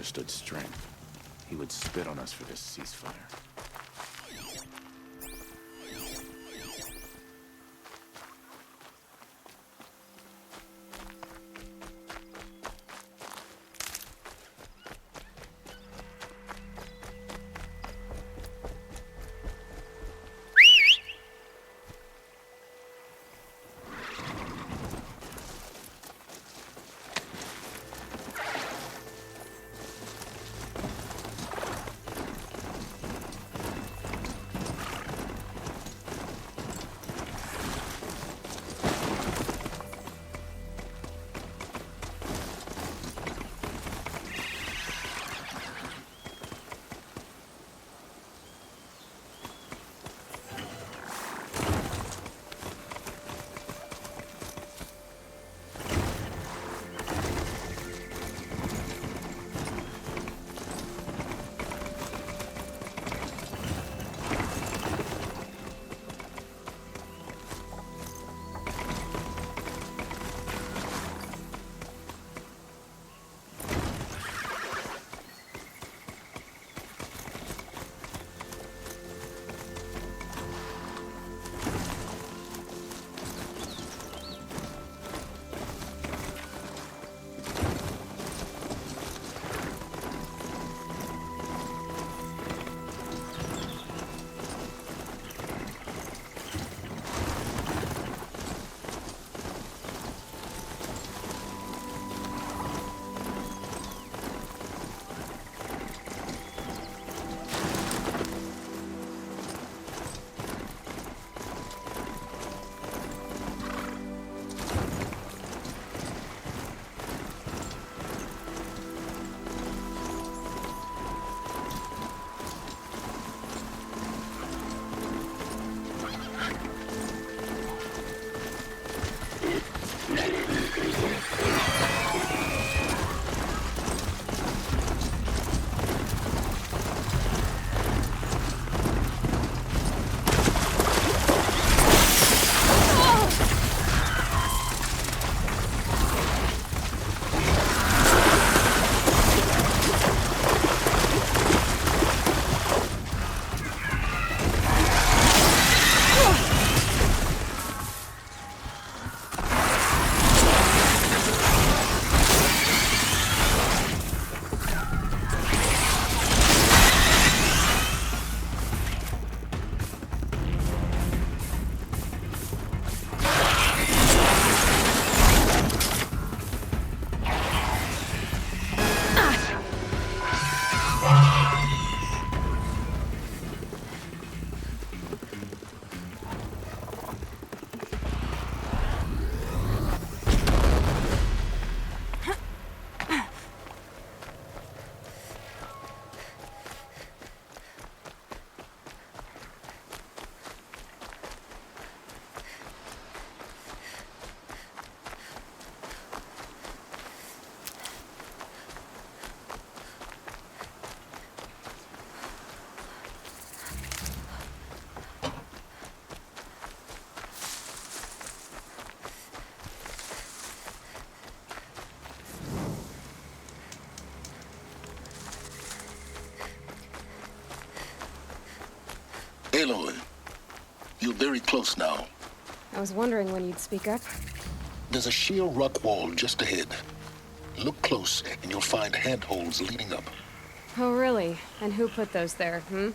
understood strength, he would spit on us for this ceasefire. Aloy, you're very close now. I was wondering when you'd speak up. There's a sheer rock wall just ahead. Look close, and you'll find handholds leading up. Oh, really? And who put those there, hmm?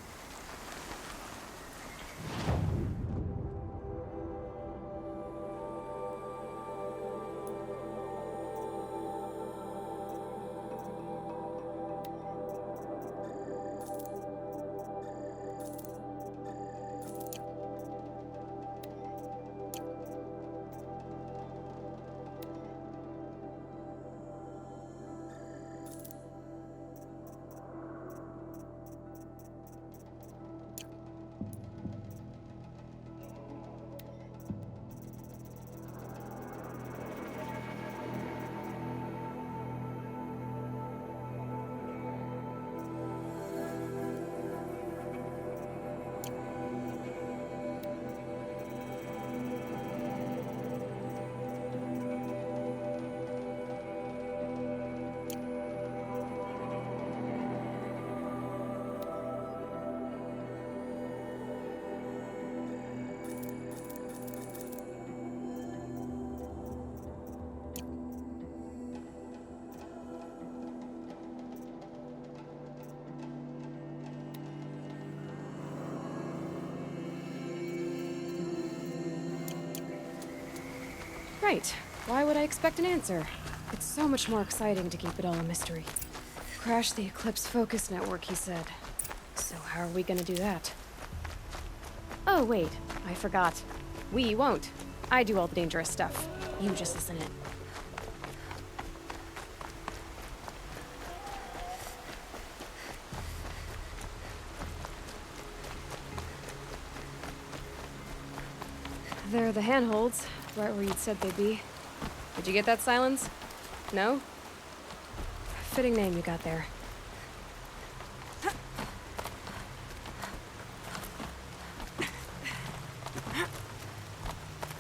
right. Why would I expect an answer? It's so much more exciting to keep it all a mystery. Crash the Eclipse focus network, he said. So how are we gonna do that? Oh, wait. I forgot. We won't. I do all the dangerous stuff. You just listen in. There are the handholds, right where you'd said they'd be. Did you get that, Silence? No? Fitting name you got there.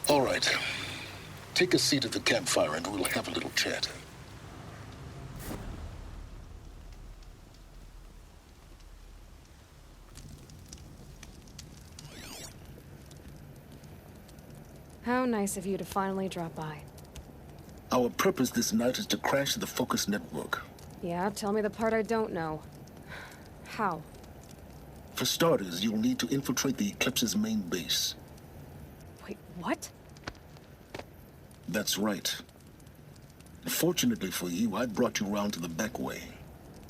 All right. Take a seat at the campfire and we'll have a little chat. How nice of you to finally drop by. Our purpose this night is to crash the focus network. Yeah, tell me the part I don't know. How? For starters, you'll need to infiltrate the Eclipse's main base. Wait, what? That's right. Fortunately for you, I brought you round to the back way.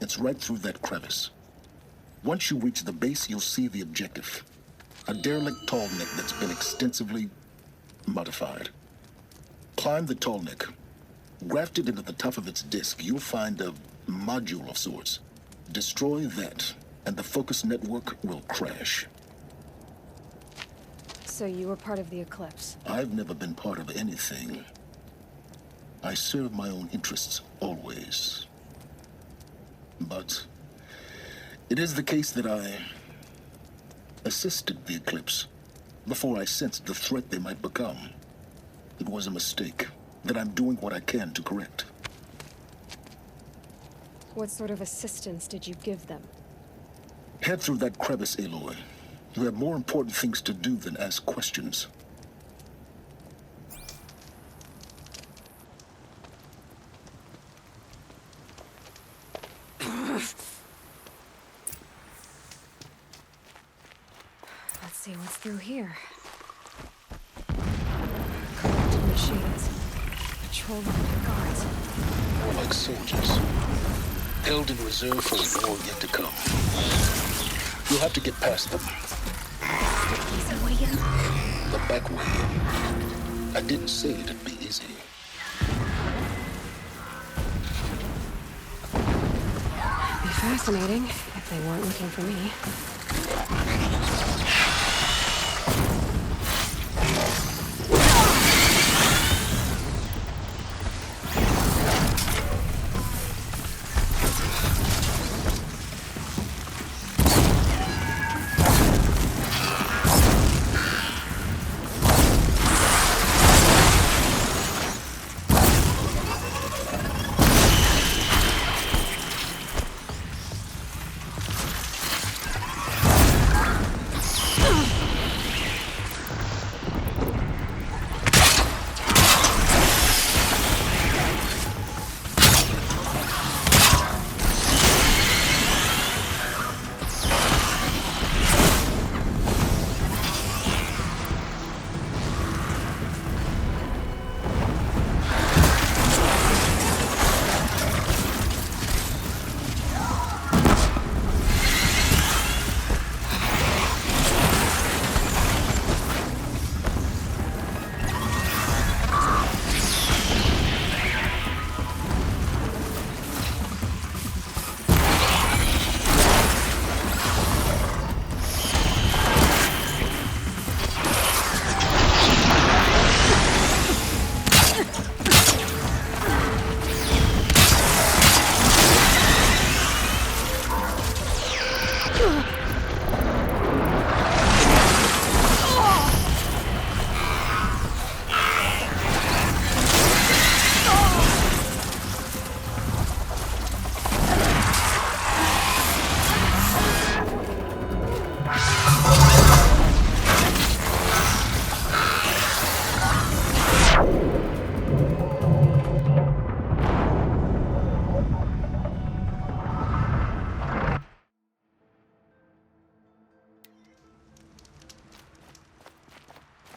It's right through that crevice. Once you reach the base, you'll see the objective. A derelict tall neck that's been extensively modified. Climb the tall neck. Grafted into the top of its disk, you'll find a module of sorts. Destroy that, and the focus network will crash. So you were part of the Eclipse. I've never been part of anything. I serve my own interests, always. But it is the case that I assisted the Eclipse before I sensed the threat they might become. It was a mistake that I'm doing what I can to correct. What sort of assistance did you give them? Head through that crevice, Aloy. You have more important things to do than ask questions. Let's see what's through here. Corrupted machines. Patrol line guards. More like soldiers. Held in reserve for a war yet to come. You'll have to get past them. Easy way in. The back way. I didn't say it'd be easy. Be fascinating if they weren't looking for me.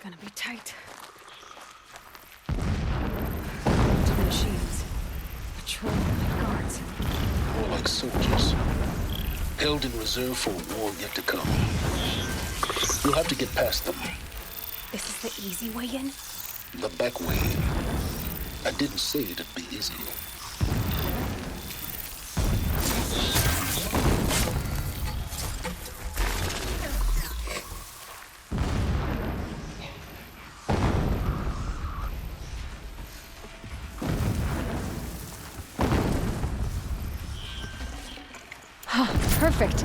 Gonna be tight. like soldiers, held in reserve for a war yet to come. You'll have to get past them. This is the easy way in? The back way. I didn't say it'd be easy. Perfect.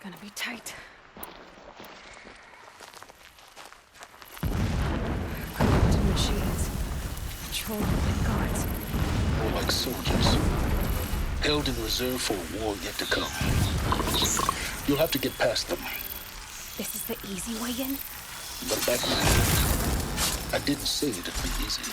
Gonna be tight. Corrupted machines. Patrolling like guards. More like soldiers, held in reserve for a war yet to come. You'll have to get past them. This is the easy way in? The back way. I didn't say it'd be easy.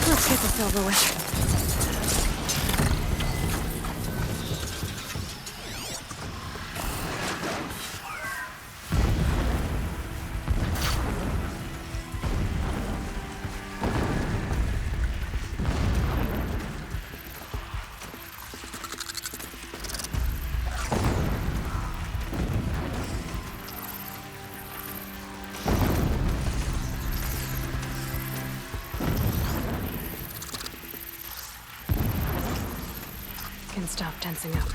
Let's get this over with. Can stop tensing up.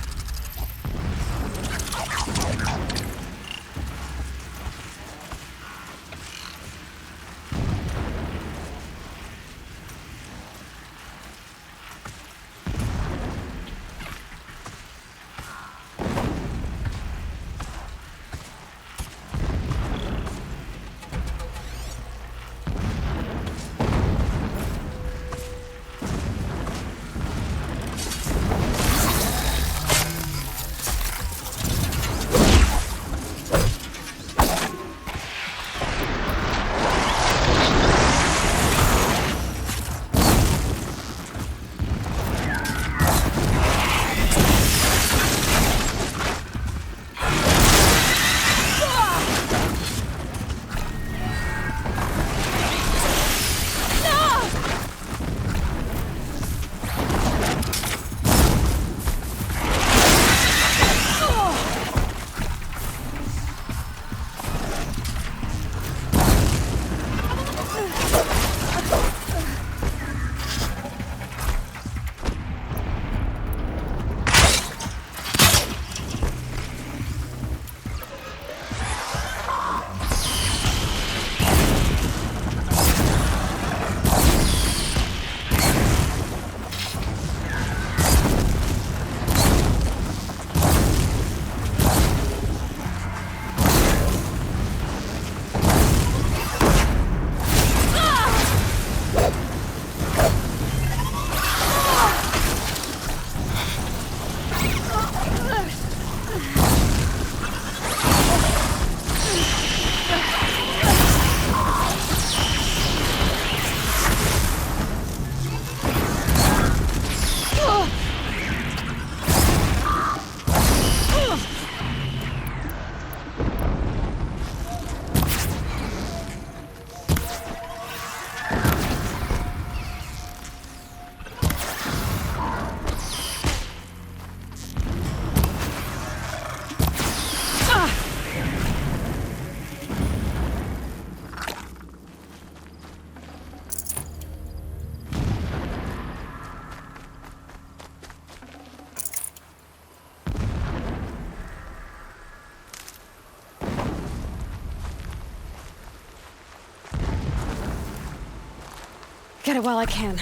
at it while I can.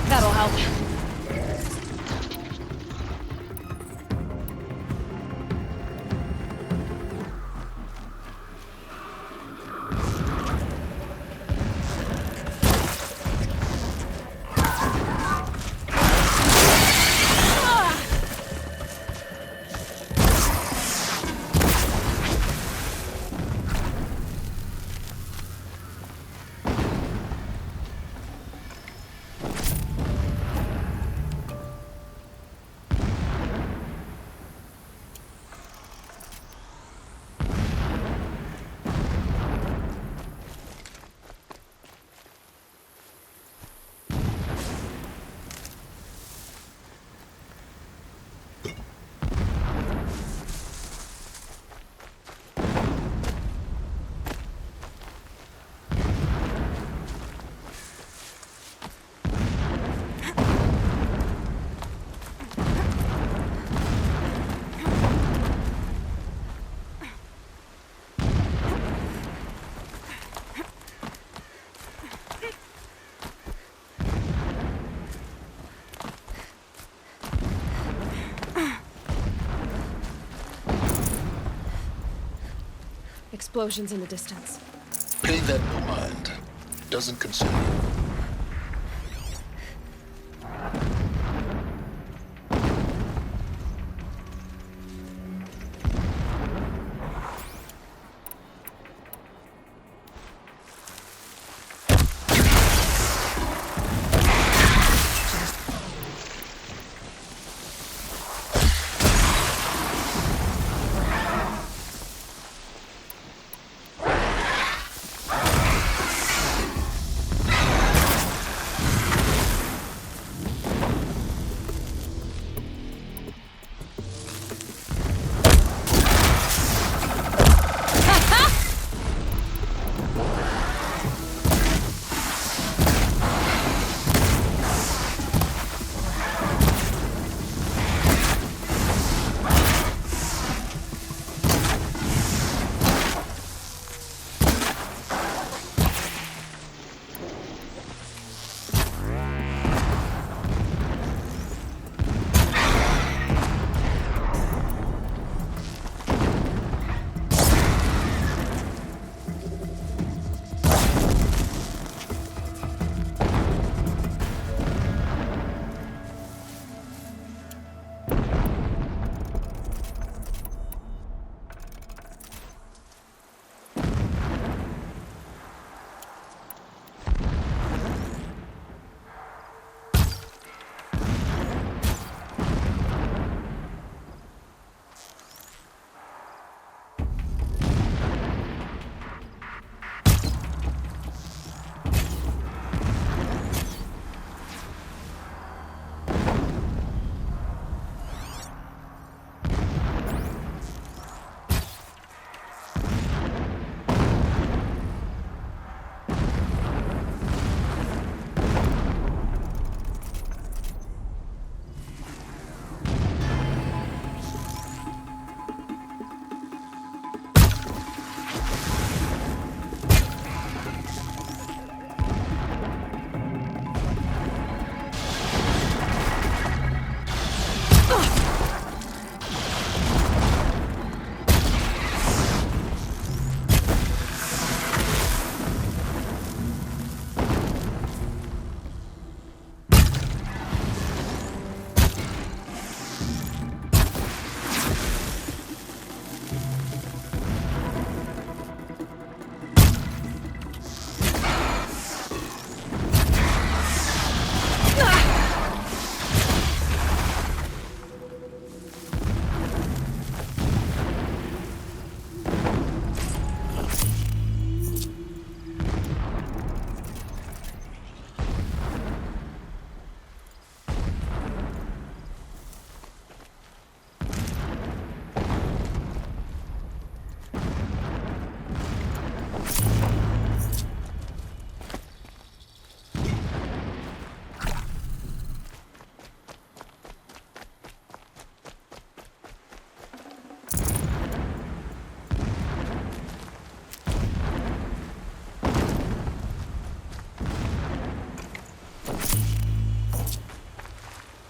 That'll help. Explosions in the distance. Pay that no mind. Doesn't concern you.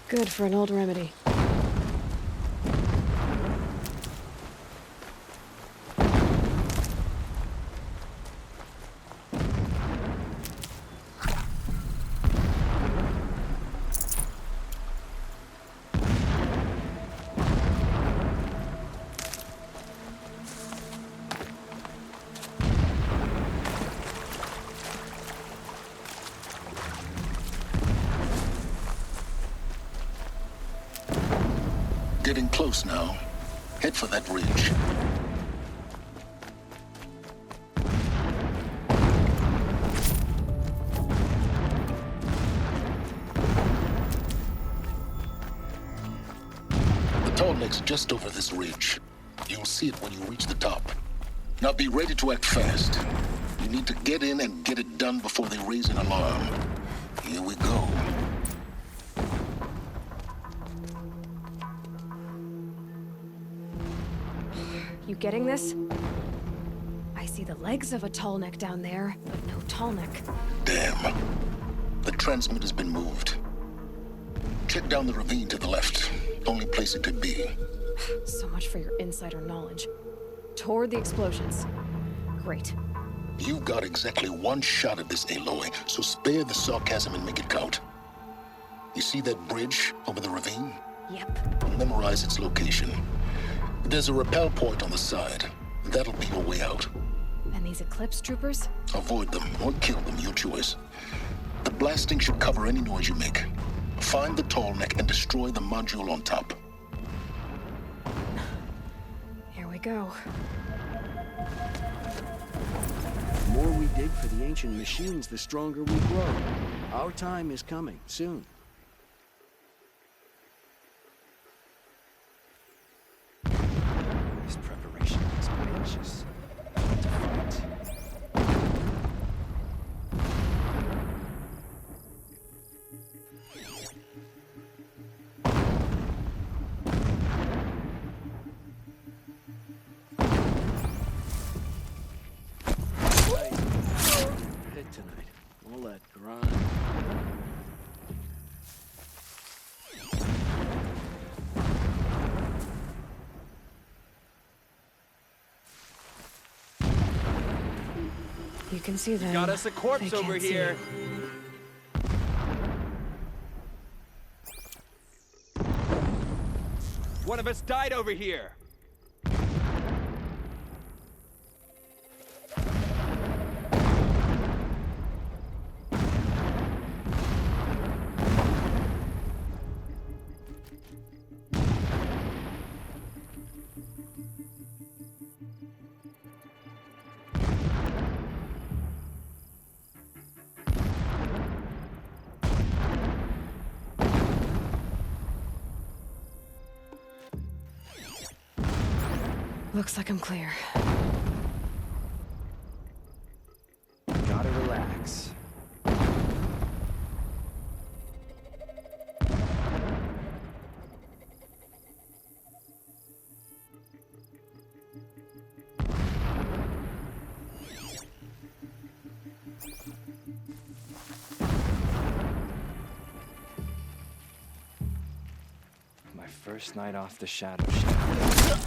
Good for an old remedy. Getting close now. Head for that ridge. The tall neck's just over this ridge. You'll see it when you reach the top. Now be ready to act fast. You need to get in and get it done before they raise an alarm. Here we go. You getting this? I see the legs of a tall neck down there, but no tall neck. Damn. The transmitter's been moved. Check down the ravine to the left. Only place it could be. So much for your insider knowledge. Toward the explosions. Great. You've got exactly one shot at this, Aloy, so spare the sarcasm and make it count. You see that bridge over the ravine? Yep. Memorize its location. There's a rappel point on the side. That'll be your way out. And these Eclipse troopers? Avoid them or kill them, your choice. The blasting should cover any noise you make. Find the tall neck and destroy the module on top. Here we go. The more we dig for the ancient machines, the stronger we grow. Our time is coming, soon. This preparation makes me anxious. I want to fight. Hit tonight. All that grind. You can see them. Got us a corpse They over can't see here. you. One of us died over here. Looks like I'm clear. Gotta relax. My first night off the shadow shaft.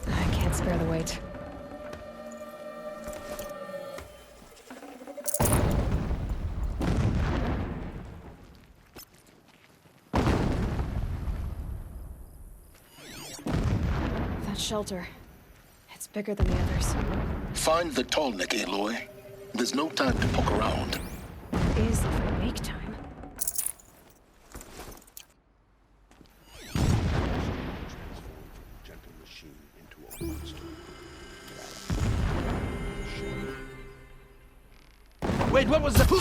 I can't spare the weight. That shelter. It's bigger than the others. Find the tall neck, Aloy. There's no time to poke around. Is if I make time. Gentle machine into a monster. Wait, what was that?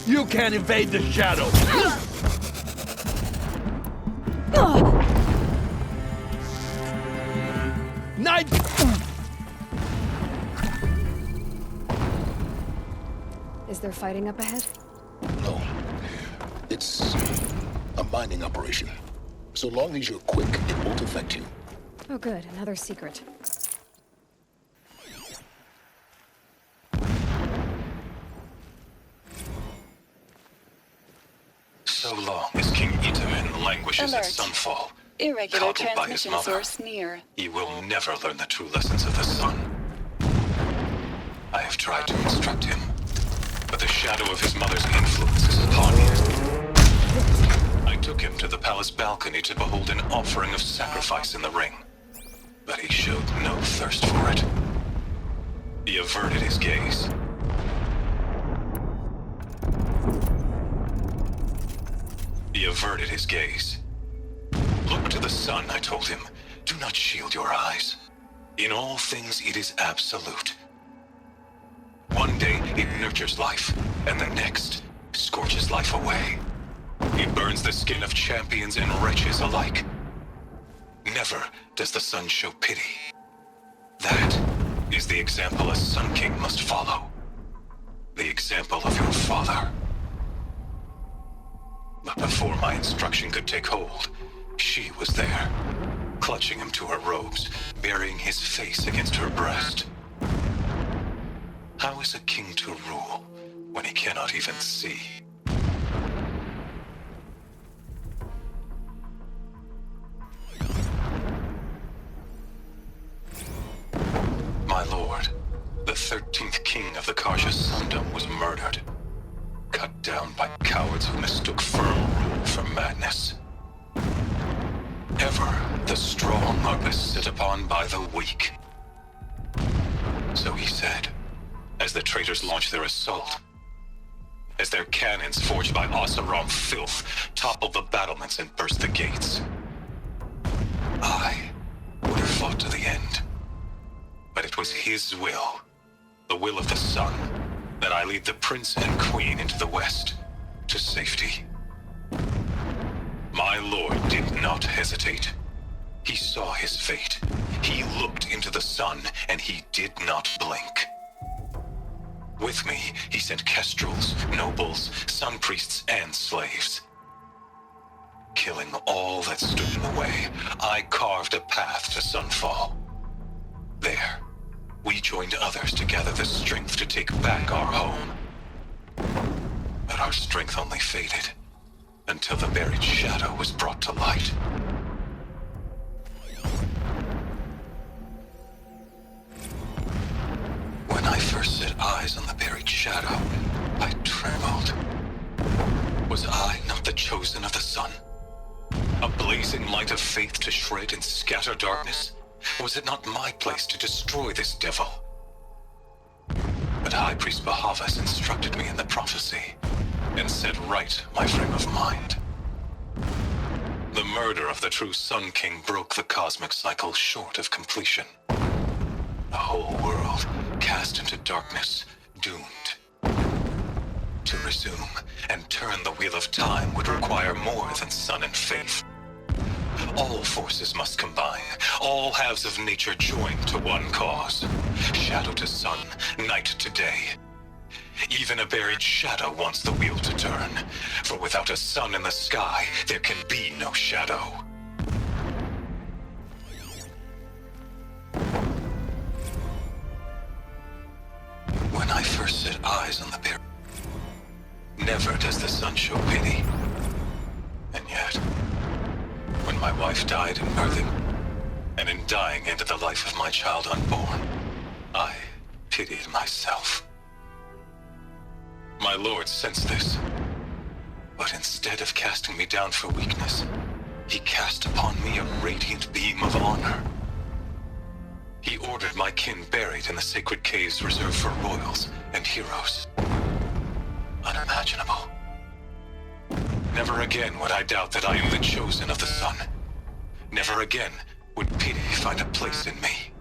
You can't evade the shadow! Night! Is there fighting up ahead? No. It's a mining operation. So long as you're quick, it won't affect you. Oh good, another secret. So long as King Itamen languishes at Alert. sunfall, Irregular coddled by his transmission mother, source near. he will never learn the true lessons of the sun. I have tried to instruct him, but the shadow of his mother's influence is upon him. I took him to the palace balcony to behold an offering of sacrifice in the ring, but he showed no thirst for it. He averted his gaze. He averted his gaze. Look to the sun, I told him. Do not shield your eyes. In all things, it is absolute. One day, it nurtures life, and the next, scorches life away. It burns the skin of champions and wretches alike. Never does the sun show pity. That is the example a Sun King must follow. The example of your father. But before my instruction could take hold, she was there, clutching him to her robes, burying his face against her breast. How is a king to rule when he cannot even see? My lord, the 13th king of the Karja Sundom was murdered. Cut down by cowards who mistook firm rule for madness. Ever the strong are beset upon by the weak. So he said, as the traitors launched their assault, as their cannons forged by Oseram filth toppled the battlements and burst the gates. I would have fought to the end. But it was his will, the will of the sun, that I lead the prince and queen into the west, to safety. My lord did not hesitate. He saw his fate. He looked into the sun, and he did not blink. With me, he sent kestrels, nobles, sun priests, and slaves. Killing all that stood in the way, I carved a path to sunfall. There, we joined others to gather the strength to take back our home. But our strength only faded until the buried shadow was brought to light. When I first set eyes on the buried shadow, I trembled. Was I not the chosen of the sun? A blazing light of faith to shred and scatter darkness? Was it not my place to destroy this devil? But High Priest Bahavas instructed me in the prophecy, and set right my frame of mind. The murder of the true Sun King broke the cosmic cycle short of completion. The whole world cast into darkness, doomed. To resume and turn the wheel of time would require more than sun and faith. All forces must combine, all halves of nature join to one cause. Shadow to sun, night to day. Even a buried shadow wants the wheel to turn, for without a sun in the sky, there can be no shadow. When I first set eyes on the buried, never does the sun show pity. And yet, when my wife died in birthing, and in dying ended the life of my child unborn, I pitied myself. My lord sensed this, but instead of casting me down for weakness, he cast upon me a radiant beam of honor. He ordered my kin buried in the sacred caves reserved for royals and heroes. Unimaginable. Never again would I doubt that I am the chosen of the sun. Never again would pity find a place in me.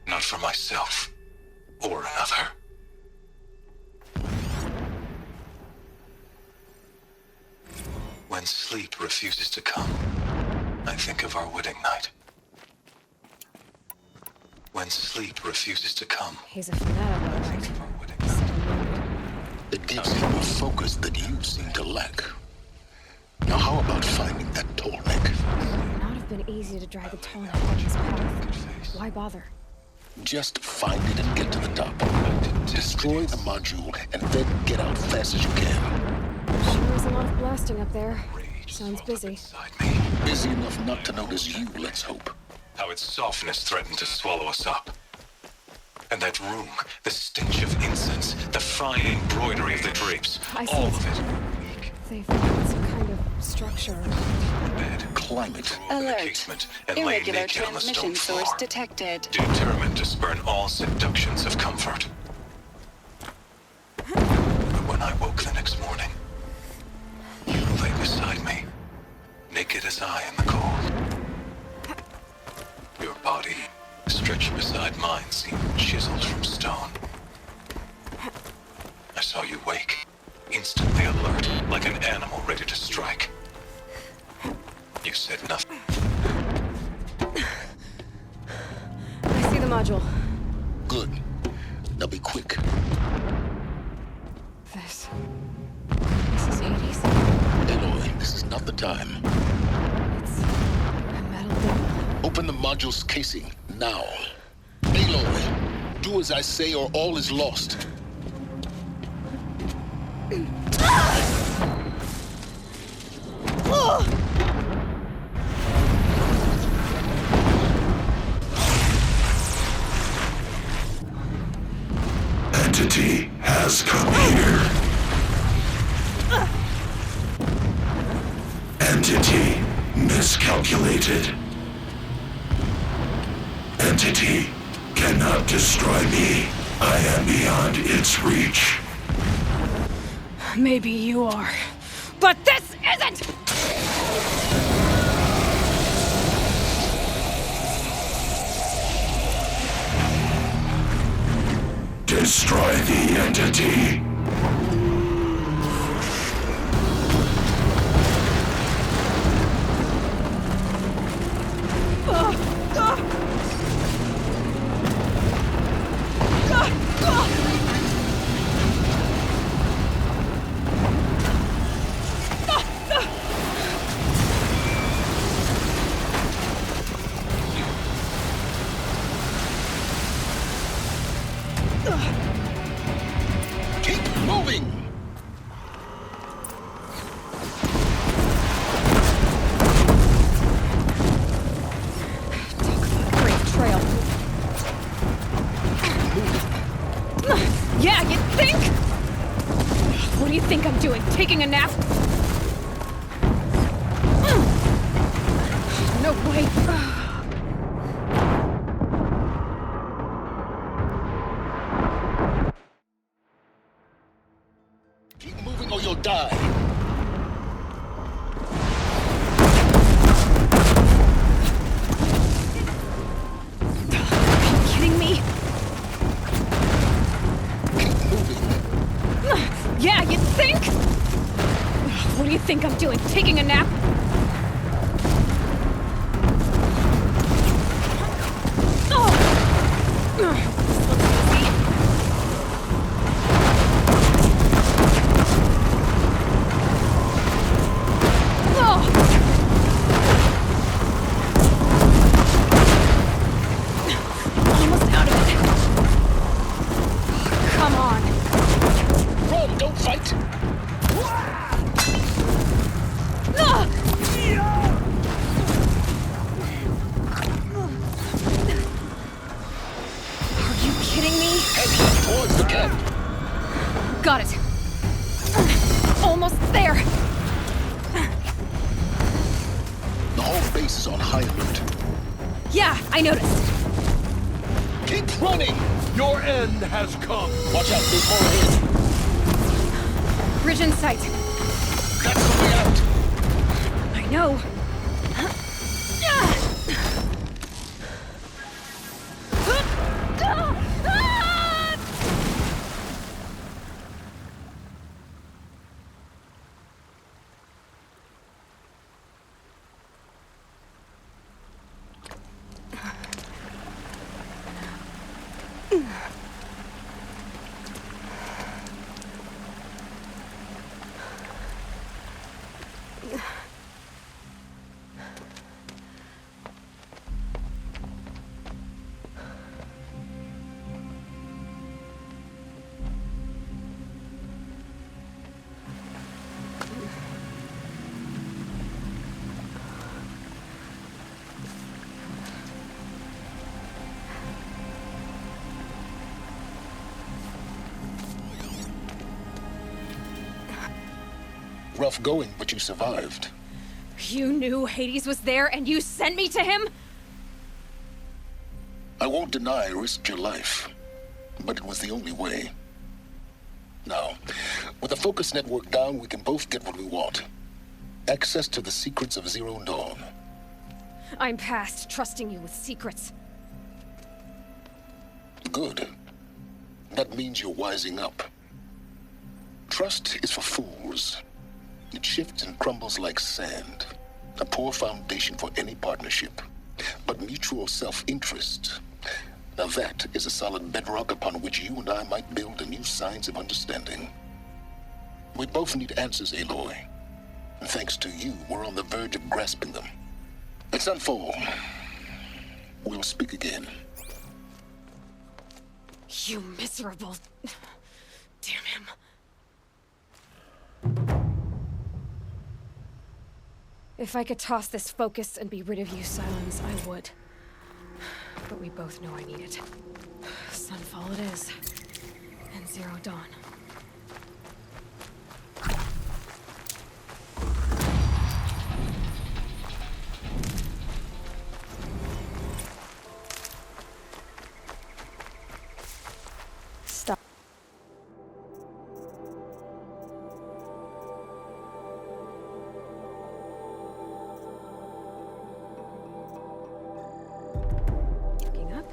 Not for myself or another. When sleep refuses to come, I think of our wedding night. When sleep refuses to come, He's a fanatic, all I right. think of our wedding night. It gives him a focus that you seem to lack. Now how about finding that tall neck? It would not have been easy to drag the tall neck on his path. Why bother? Just find it and get to the top. Destroy the module and then get out fast as you can. Sure is a lot of blasting up there. Sounds busy. Inside me, Busy enough not to notice you, let's hope. how its softness threatened to swallow us up. And that room, the stench of incense, the fine embroidery of the drapes, I see all it. of it. Weak They've got some kind of structure. bed, Climb it. through open the Alert. casement, and lay Irregular naked on the stone transmission source floor, detected. determined to spurn all seductions of comfort. But when I woke the next morning, you lay beside me, naked as I in the cold. Your body, stretched beside mine, seemed chiseled from stone. I saw you wake, instantly alert, like an animal ready to strike. You said nothing. I see the module. Good. Now be quick. This is Hades. Aloy, this is not the time. It's a metal thing. Open the module's casing, now. Aloy, do as I say or all is lost. Entity has come here. Entity miscalculated. Entity cannot destroy me. I am beyond its reach. Maybe you are. But this isn't! Destroy the entity. Keep moving! Great trail. Yeah, you think? What do you think I'm doing? Taking a nap? No way. Keep moving or you'll die. Are you kidding me? Keep moving. Yeah, you think? What do you think I'm doing? Taking a nap? Almost out of it. Come on. Run, don't fight! Ah! base is on high alert. Yeah, I noticed. Keep running! Your end has come. Watch out, there's more ahead. Bridge in sight. That's the way out. I know. Rough going, but you survived. You knew Hades was there and you sent me to him? I won't deny I risked your life, but it was the only way. Now, with the focus network down, we can both get what we want. Access to the secrets of Zero Dawn. I'm past trusting you with secrets. Good. That means you're wising up. Trust is for fools. It shifts and crumbles like sand. A poor foundation for any partnership. But mutual self-interest, now that is a solid bedrock upon which you and I might build a new science of understanding. We both need answers, Aloy. And thanks to you, we're on the verge of grasping them. Let's unfold. We'll speak again. You miserable... Damn him. If I could toss this focus and be rid of you, Silence, I would. But we both know I need it. Sunfall it is. And Zero Dawn. Stop. Looking up.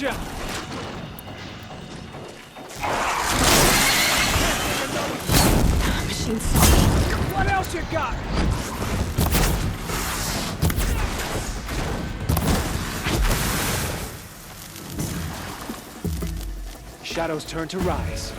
ya! Machine's What else you got? Shadows turn to rise.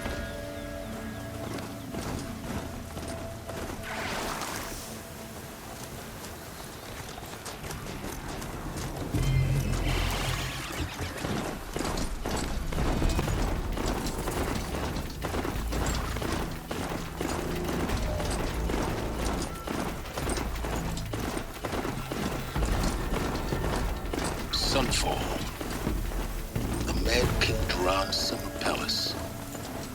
Sunfall. The Mad King Duran's Summer Palace.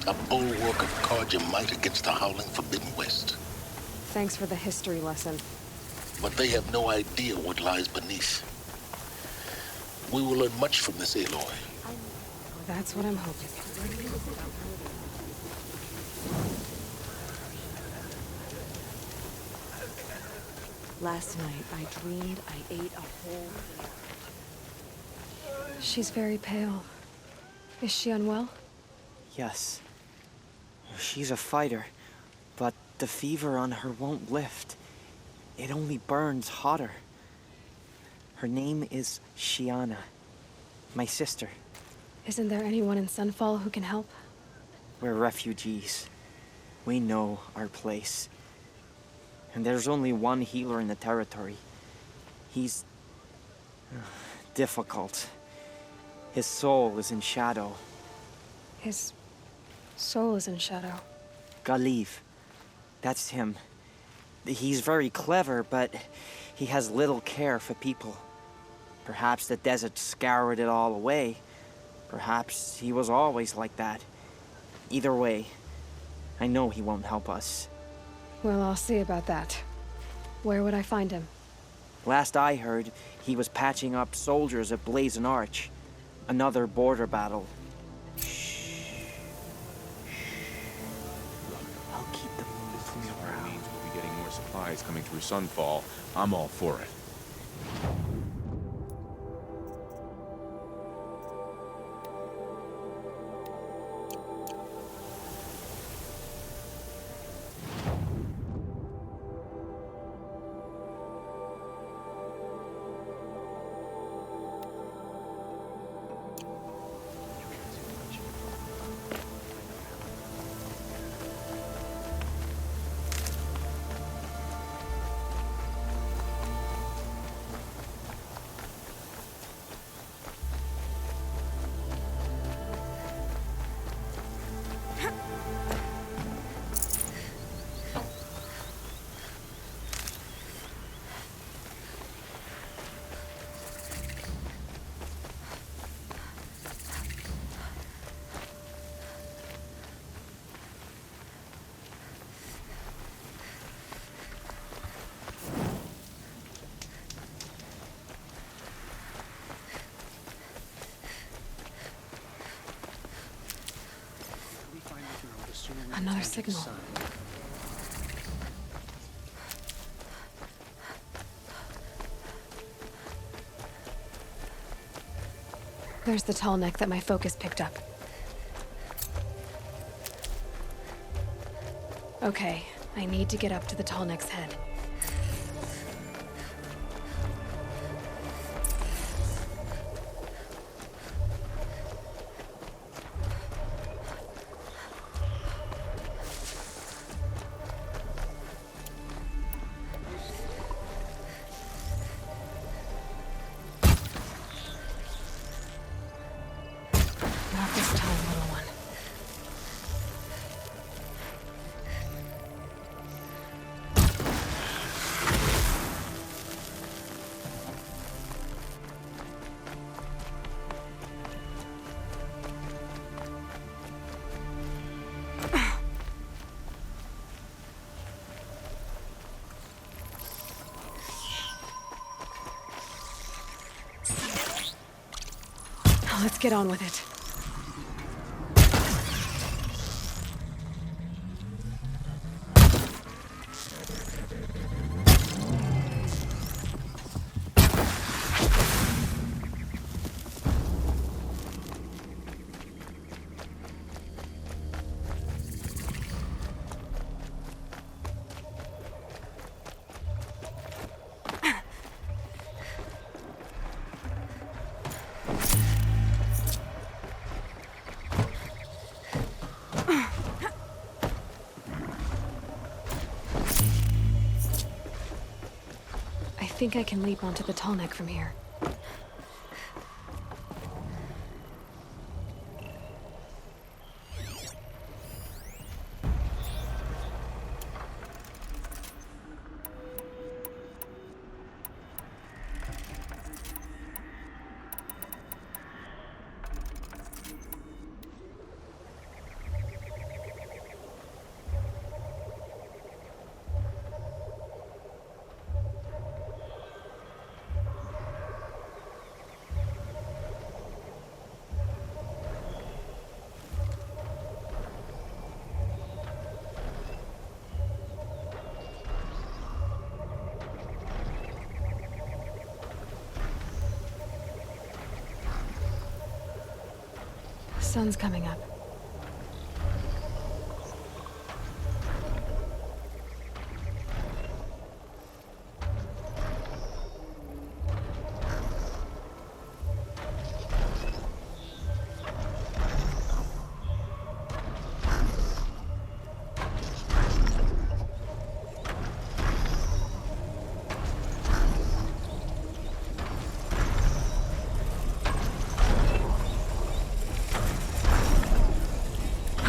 A bulwark of cards your might against the howling Forbidden West. Thanks for the history lesson. But they have no idea what lies beneath. We will learn much from this Aloy. That's what I'm hoping. Last night, I dreamed I ate a whole... She's very pale. Is she unwell? Yes. She's a fighter, but the fever on her won't lift. It only burns hotter. Her name is Shiana, my sister. Isn't there anyone in Sunfall who can help? We're refugees. We know our place. And there's only one healer in the territory. He's... difficult. His soul is in shadow. His soul is in shadow. Galiv. That's him. He's very clever, but he has little care for people. Perhaps the desert scoured it all away. Perhaps he was always like that. Either way, I know he won't help us. Well, I'll see about that. Where would I find him? Last I heard, he was patching up soldiers at Blazon Arch. Another border battle. I'll keep them moving from your That means we'll be getting more supplies coming through Sunfall. I'm all for it. Another signal. There's the tall neck that my focus picked up. Okay, I need to get up to the tall neck's head. Not this time, little one. Let's get on with it. think I can leap onto the tall neck from here. Sun's coming up.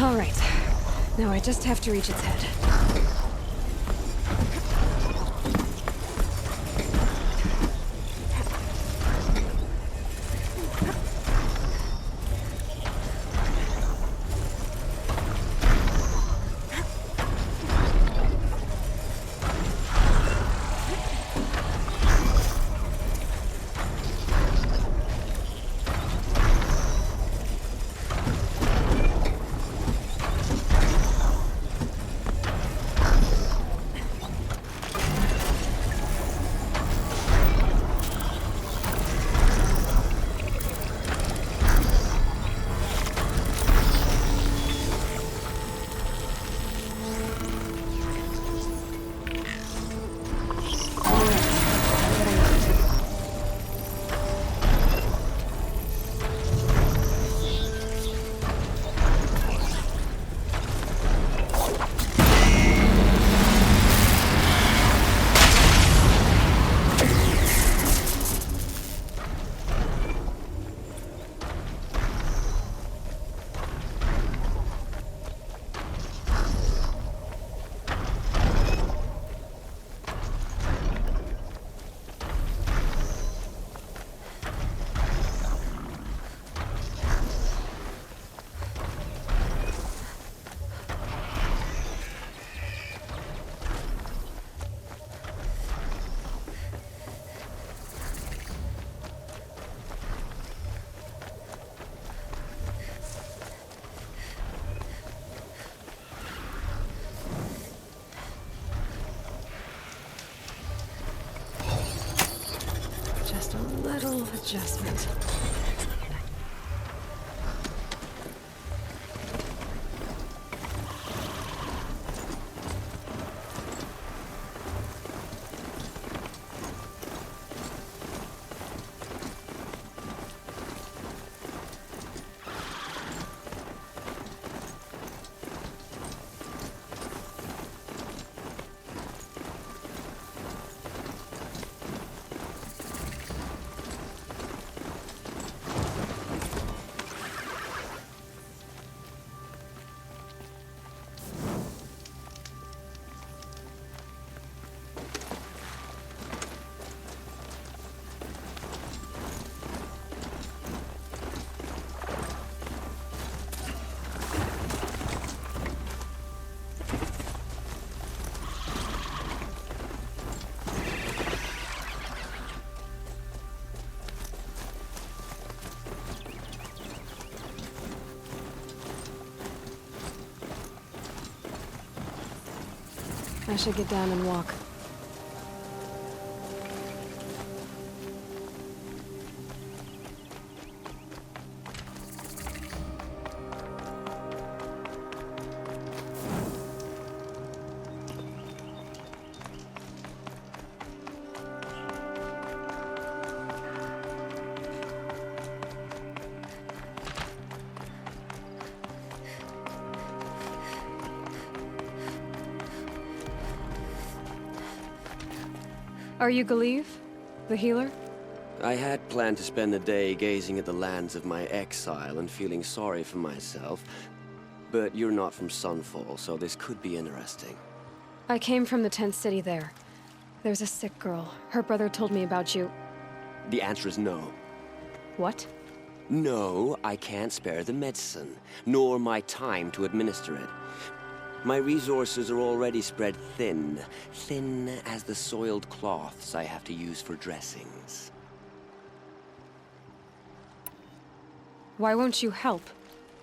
All right. Now I just have to reach its head. Just a little adjustment. I should get down and walk. Are you Galeev? The healer? I had planned to spend the day gazing at the lands of my exile and feeling sorry for myself, but you're not from Sunfall, so this could be interesting. I came from the tent city there. There's a sick girl. Her brother told me about you. The answer is no. What? No, I can't spare the medicine, nor my time to administer it. My resources are already spread thin, thin as the soiled cloths I have to use for dressings. Why won't you help?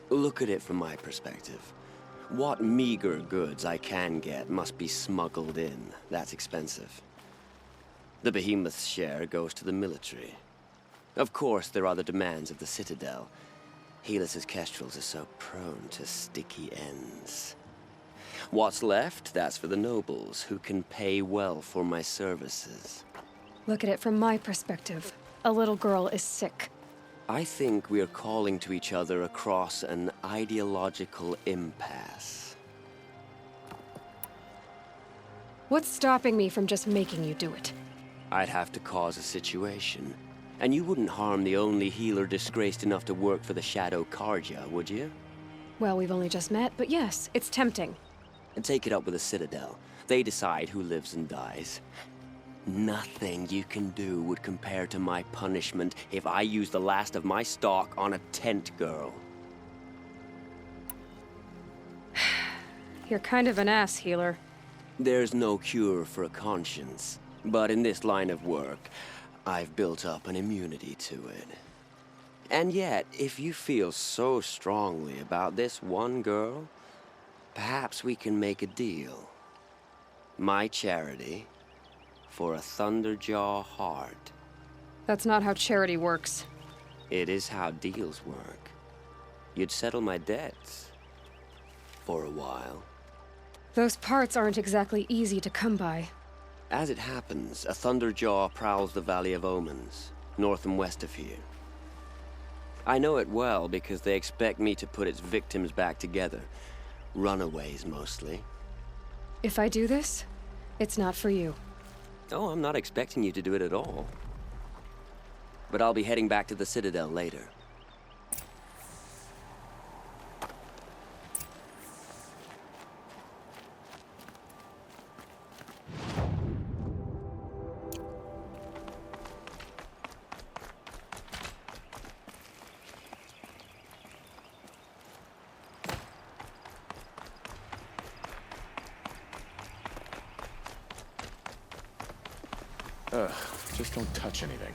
Look at it from my perspective. What meager goods I can get must be smuggled in. That's expensive. The behemoth's share goes to the military. Of course, there are the demands of the Citadel. Helis's kestrels are so prone to sticky ends. What's left, that's for the nobles, who can pay well for my services. Look at it from my perspective. A little girl is sick. I think we are calling to each other across an ideological impasse. What's stopping me from just making you do it? I'd have to cause a situation. And you wouldn't harm the only healer disgraced enough to work for the Shadow Carja, would you? Well, we've only just met, but yes, it's tempting. And take it up with the Citadel. They decide who lives and dies. Nothing you can do would compare to my punishment if I use the last of my stock on a tent girl. You're kind of an ass, healer. There's no cure for a conscience, but in this line of work, I've built up an immunity to it. And yet, if you feel so strongly about this one girl, perhaps we can make a deal. My charity for a Thunderjaw heart. That's not how charity works. It is how deals work. You'd settle my debts. For a while. Those parts aren't exactly easy to come by. As it happens, a Thunderjaw prowls the Valley of Omens, north and west of here. I know it well because they expect me to put its victims back together. Runaways, mostly. If I do this, it's not for you. Oh, I'm not expecting you to do it at all. But I'll be heading back to the Citadel later. Just don't touch anything.